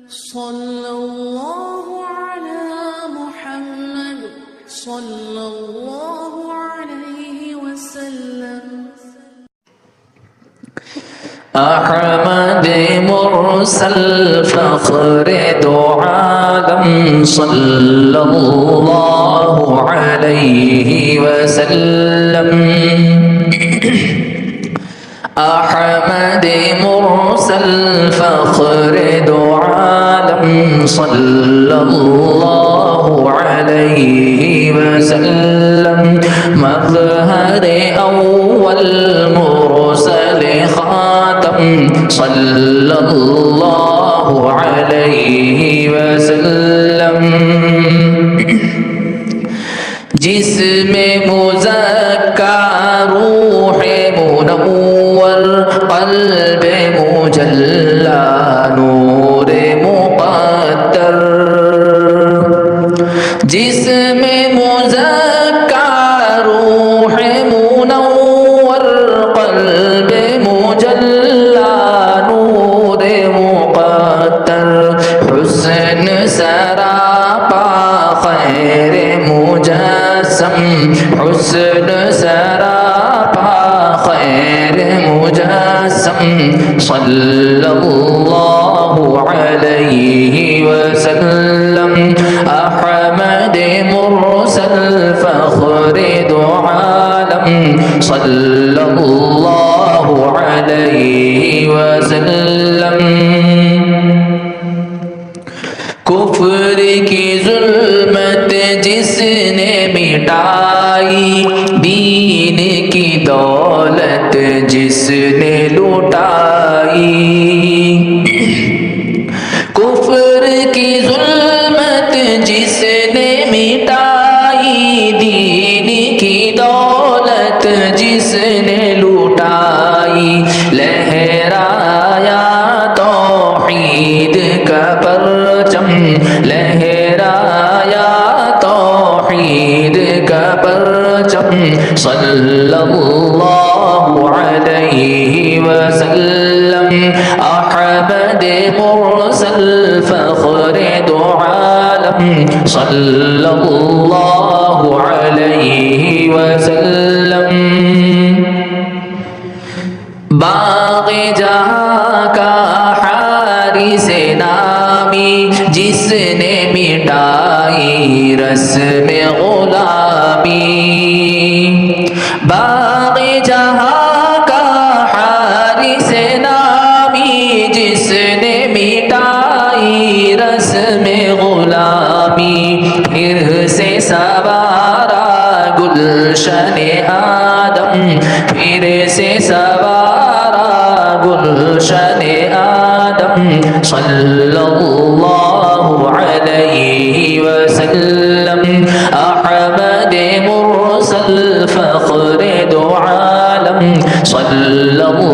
صلى الله على محمد صلى الله عليه وسلم أحمد مرسل فخر دو عالم صلى الله عليه وسلم أحمد مرسل فخر دو عالم صلى الله عليه وسلم مظهر أول مرسل خاتم صلى الله عليه وسلم जिसमें मुज़क्का रूह मुनव्वर क़ल्ब मुजल्ला नूर मुक़द्दर जिसमें मुज़क्का रूह मुनव्वर क़ल्ब मुजल्ला नूर मुक़द्दर हुस्न सरापा खैर मुजस्सम हुस्न सरापा खैर मुजस्सम सल्लल्लाहु अलैहि वसल्लम अहमद मुरसल फख्र दो आलम सल्लल्लाहु अलैहि वसल्लम कुफ्र की जुल्मत जिसने मिटाई दीन की दौलत जिसने लुटाई कुफ्र की जुल्मत जिसने मिटाई दीन की दौलत जिसने लुटाई लहराया तौहीद का परचम लहराया तौहीद का परचम सल्लल्लाहु अलैहि वसल्लम अहमद मुरसल फख्र दो आलम सल्लल्लाहु अलैहि वसल्लम बाग़े जहां का हारिस नामी जिसने मिटाई रस्म गुलामी बाग़े जहां का हारिस नामी जिसने मिटाई रस्म गुलामी फिर से सवारा गुलशन आदम फिर से सवारा गुलशन आदम सल्लल्लाहु अलैहि वसल्लम अहमद मुरसल फख्र दो आलम सल्लल्लाहु